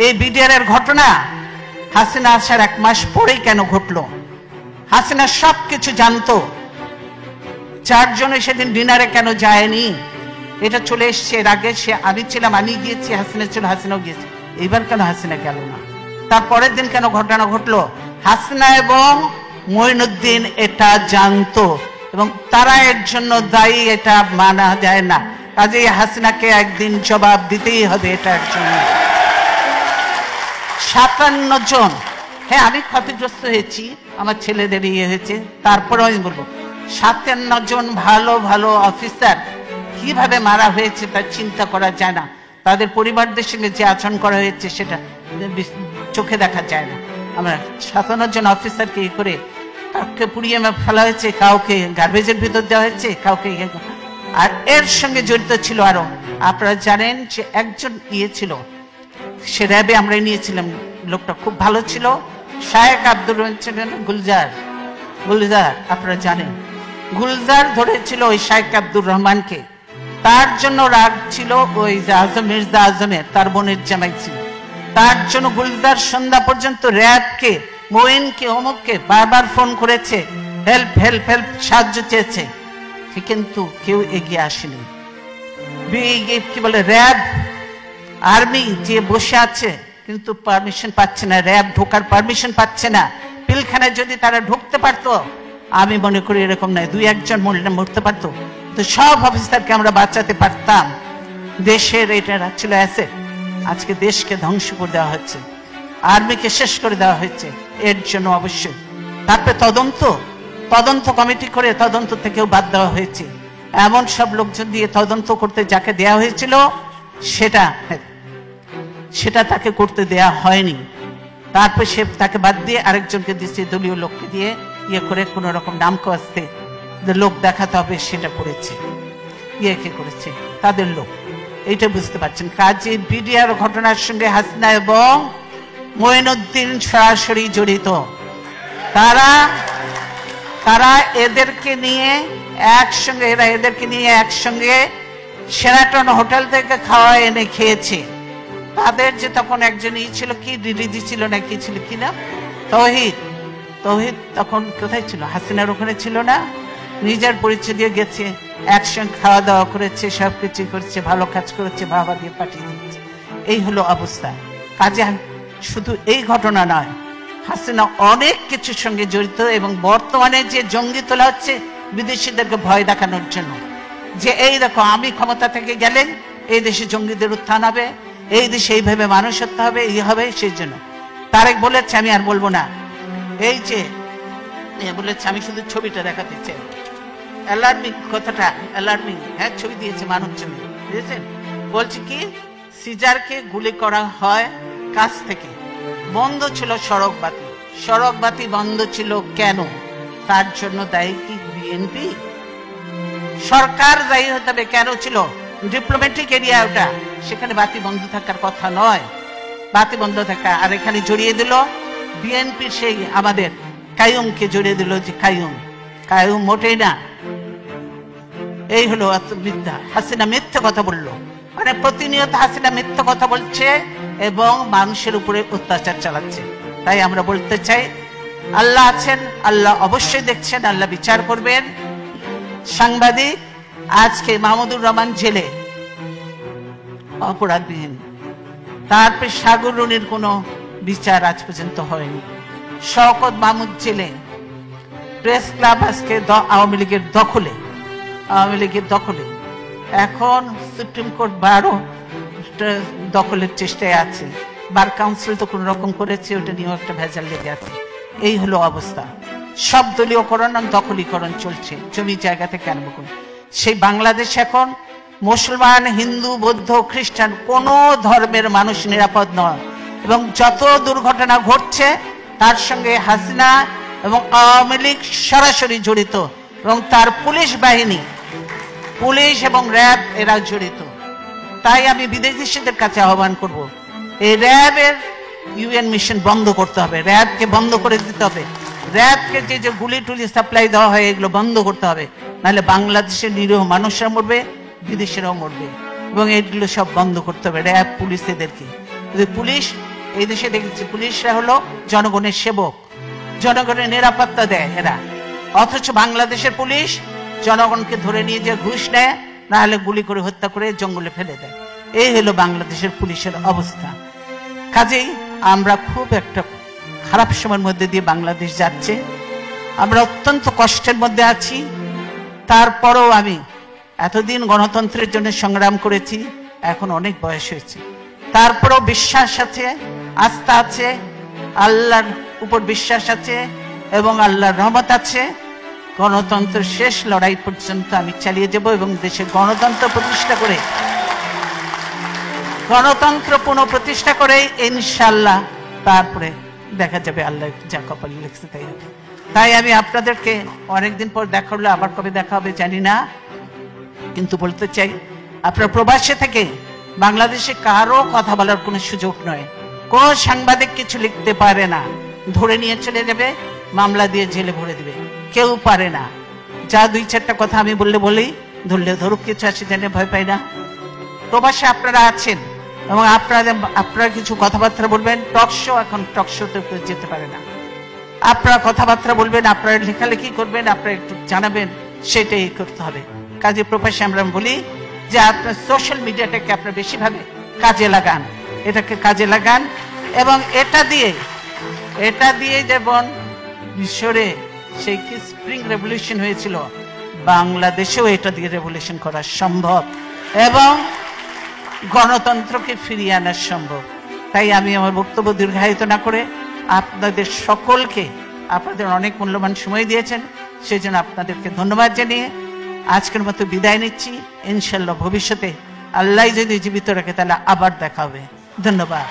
এই বিডিআর এর ঘটনা হাসিনা আসার 1 মাস পরেই কেন ঘটলো? হাসিনা সবকিছু জানতো। 4 জনে সেদিন ডিনারে কেন যায়নি? এটা চলে এসছে। এর আগে আমি ছিলাম, আমি গিয়েছি, হাসিনা ছিল, হাসিনাও গিয়েছে। এইবার কেন হাসিনা গেল না? তারপরের দিন কেন ঘটনা ঘটলো? হাসিনা এবং মঈনুদ্দিন এটা জানতো এবং তারা এর জন্য দায়ী, এটা মানা যায় না। কাজেই হাসিনাকে একদিন জবাব দিতেই হবে এটার জন্য। 57 জন, হ্যাঁ আমি ক্ষতিগ্রস্ত হয়েছি, আমার ছেলেদের ইয়ে হয়েছে, তারপরেও আমি বলবো 57 জন ভালো ভালো অফিসার কিভাবে মারা হয়েছে তা চিন্তা করা যায় না। তাদের পরিবারদের সঙ্গে যে আচরণ করা হয়েছে সেটা চোখে দেখা যায় না। আমরা 57 জন অফিসারকে ই করে কাউকে পুড়িয়ে ফেলা হয়েছে, কাউকে গার্বেজের ভিতর দেওয়া হয়েছে, কাউকে আর এর সঙ্গে জড়িত ছিল আরো। আপনারা জানেন যে একজন ইয়ে ছিল, সে র্যাবে আমরা নিয়েছিলাম, লোকটা খুব ভালো ছিল, শায়েক আব্দুর রহমান ছিলেন গুলজার, আপনারা জানেন গুলজার ধরেছিল ওই শায়েক আব্দুর রহমানকে। তার জন্য রাগ ছিল ওই মির্জা আজমের, তার বোনের জামাই ছিল। তার জন্য গুলজার সন্ধ্যা পর্যন্ত র্যাবকে, মোয়েনকে, অমুককে বারবার ফোন করেছে, হেল্প হেল্প হেল্প, সাহায্য চেয়েছে, কিন্তু কেউ এগিয়ে আসেনি। কি বলে র্যাব আর্মি যে বসে আছে কিন্তু পারমিশন পাচ্ছে না, র্যাব ঢোকার পারমিশন পাচ্ছে না। পিলখানায় যদি তারা ঢুকতে পারতো, আমি মনে করি এরকম নয়, 2-1 জন মরতে পারতো, তো সব অফিসারকে আমরা বাঁচাতে পারতাম। দেশের এটা ছিল অ্যাসেট। আজকে দেশকে ধ্বংস করে দেওয়া হচ্ছে, আর্মিকে শেষ করে দেওয়া হয়েছে। এর জন্য অবশ্যই তারপরে তদন্ত কমিটি করে তদন্ত থেকেও বাদ দেওয়া হয়েছে। এমন সব লোকজন দিয়ে তদন্ত করতে যাকে দেওয়া হয়েছিল সেটা তাকে করতে দেয়া হয়নি। তারপর সে তাকে বাদ দিয়ে আরেকজনকে দিচ্ছে, দলীয় লোককে দিয়ে ইয়ে করে কোন রকম নাম কাস্তে যে লোক দেখাতে হবে সেটা করেছে। ইয়ে কে করেছে? তাদের লোক। এইটা বুঝতে পারছেন। কাজে বিডিআর ঘটনার সঙ্গে হাসিনা এবং মঈনুদ্দিন সরাসরি জড়িত। তারা এদেরকে নিয়ে একসঙ্গে শেরাটন হোটেল থেকে খাওয়া এনে খেয়েছে। তাদের যে তখন একজন ছিল, কি দিদি ছিল না কি ছিল কিনা, তৌহিদ তখন কোথায় ছিল? হাসিনার ওখানে ছিল না? নিজের পরিচয় দিয়ে গেছে, একসঙ্গে খাওয়া দাওয়া করেছে, সবকিছু করেছে, ভালো কাজ করেছে, বাবা দিয়ে পাঠিয়ে দিচ্ছে। এই হলো অবস্থা। কাজে শুধু এই ঘটনা নয়, হাসিনা অনেক কিছুর সঙ্গে জড়িত। এবং বর্তমানে যে জঙ্গি তোলা হচ্ছে বিদেশিদেরকে ভয় দেখানোর জন্য, যে এই দেখো আমি ক্ষমতা থেকে গেলেন এই দেশে জঙ্গিদের উত্থান হবে, এই দেশে এইভাবে মানুষ হতে হবে, এই হবে। সেই জন্য তারেক বলেছে, আমি আর বলবো না, এই যে বলেছে, আমি শুধু ছবিটা দেখাতে চাই, অ্যালার্মিং কথাটা, অ্যালার্মিং, হ্যাঁ ছবি দিয়েছে মানব ছবি, বুঝেছেন? বলছে কি, সিজারকে গুলি করা হয় কাছ থেকে, বন্ধ ছিল সড়ক বাতি বন্ধ ছিল কেন? তার জন্য দায়ী কি বিএনপি? সরকার দায়ী হতে হবে। কেন ছিল? ডিপ্লোম্যাটিক এরিয়া ওটা, সেখানে বাতি বন্ধ থাকার কথা নয়, বাতি বন্ধ থাকা। আর এখানে জড়িয়ে দিল বিএনপি, সেই আমাদের কাইয়ুমকে জড়িয়ে দিল, যে কাইয়ুম মোটেই না। এই হলো মিথ্যা। হাসিনা মিথ্যা কথা বললো, মানে প্রতিনিয়ত হাসিনা মিথ্যা কথা বলছে এবং মানুষের উপরে অত্যাচার চালাচ্ছে। তাই আমরা বলতে চাই, আল্লাহ আছেন, আল্লাহ অবশ্যই দেখছেন, আল্লাহ বিচার করবেন। সাংবাদিক আজকে মাহমুদুর রহমান জেলে অপরাধবিহীন, তারপর সাগর রুনির কোনো বিচার আজ পর্যন্ত হয়নি। শওকত মাহমুদ জেলে, প্রেস ক্লাব আজকে আওয়ামী লীগের দখলে। এখন সুপ্রিম কোর্ট বারও দখলের চেষ্টায় আছে, বার কাউন্সিল তো কোন রকম করেছে, ওটা নিয়েও একটা ভেজাল লেগে আছে। এই হলো অবস্থা। সব দলীয়করণ আর দখলীকরণ চলছে, জমি জায়গা থেকে আরম্ভ করে। সেই বাংলাদেশ এখন মুসলমান, হিন্দু, বৌদ্ধ, খ্রিস্টান কোন ধর্মের মানুষ নিরাপদ নয়। এবং যত দুর্ঘটনা ঘটছে তার সঙ্গে হাসিনা এবং আওয়ামী লীগ সরাসরি জড়িত, এবং তার পুলিশ বাহিনী, পুলিশ এবং র্যাব এরা জড়িত। তাই আমি বিদেশিদের কাছে আহ্বান করব, এই র্যাবের ইউএন মিশন বন্ধ করতে হবে, র্যাবকে বন্ধ করে দিতে হবে। র্যাবকে যে গুলি টুলি সাপ্লাই দেওয়া হয় এগুলো বন্ধ করতে হবে, নাহলে বাংলাদেশের নিরীহ মানুষরা মরবে, বিদেশেরাও মরবে। এবং এগুলো সব বন্ধ করতে হবে, র্যাব পুলিশ এদেরকে। যদি পুলিশ এই দেশে দেখেছি পুলিশরা হলো জনগণের সেবক, জনগণের নিরাপত্তা দেয় এরা। অথচ বাংলাদেশের পুলিশ জনগণকে ধরে নিয়ে যে ঘুষ নেয়, না হলে গুলি করে হত্যা করে জঙ্গলে ফেলে দেয়। এই হলো বাংলাদেশের পুলিশের অবস্থা। কাজেই আমরা খুব একটা খারাপ সময়ের মধ্যে দিয়ে বাংলাদেশ যাচ্ছে। আমরা অত্যন্ত কষ্টের মধ্যে আছি। তারপরেও আমি এতদিন গণতন্ত্রের জন্য সংগ্রাম করেছি, এখন অনেক বয়স হয়েছে, তারপরেও বিশ্বাস আছে, আস্থা আছে, আল্লাহর উপর বিশ্বাস আছে এবং আল্লাহর রহমত আছে। গণতন্ত্রের শেষ লড়াই পর্যন্ত আমি চালিয়ে যাব এবং দেশে গণতন্ত্র প্রতিষ্ঠা করে, গণতন্ত্র পুনঃপ্রতিষ্ঠা করে ইনশাআল্লাহ তারপরে দেখা যাবে আল্লাহ যা কপালে লিখছে তাই হবে। তাই আমি আপনাদেরকে অনেকদিন পর দেখা হলো, আবার কবে দেখা হবে জানি না, কিন্তু বলতে চাই আপনার প্রবাসে থেকে বাংলাদেশে কারো কথা বলার কোনো সুযোগ নয়। কোন সাংবাদিক কিছু লিখতে পারে না, ধরে নিয়ে চলে যাবে, মামলা দিয়ে জেলে ভরে দিবে, কেউ পারে না। যা দুই চারটা কথা আমি বলি, ধরলে ধরুক, কিছু আসে জানে ভয় পাই না। প্রবাসে আপনারা আছেন এবং আপনারা কিছু কথাবার্তা বলবেন, টকশো এখন টকশোতে যেতে পারে না, আপনারা কথাবার্তা বলবেন, আপনারা লেখালেখি করবেন, আপনারা একটু জানাবেন, সেটাই করতে হবে। কাজে প্রবাসে আমরা বলি যে আপনার সোশ্যাল মিডিয়াটাকে আপনার বেশিভাবে কাজে লাগান, এটাকে কাজে লাগান এবং এটা দিয়ে যেমন মিশরে সেই কি স্প্রিং রেভলিউশন হয়েছিল, বাংলাদেশেও এটা দিয়ে রেভলিউশন করা সম্ভব এবং গণতন্ত্রকে ফিরিয়ে আনা সম্ভব। তাই আমি আমার বক্তব্য দীর্ঘায়িত না করে আপনাদের সকলকে, আপনাদের অনেক মূল্যবান সময় দিয়েছেন, সেই জন্য আপনাদেরকে ধন্যবাদ জানিয়ে আজকের মতো বিদায় নিচ্ছি। ইনশাআল্লাহ ভবিষ্যতে আল্লাহ যদি জীবিত রাখে তাহলে আবার দেখা হবে। ধন্যবাদ।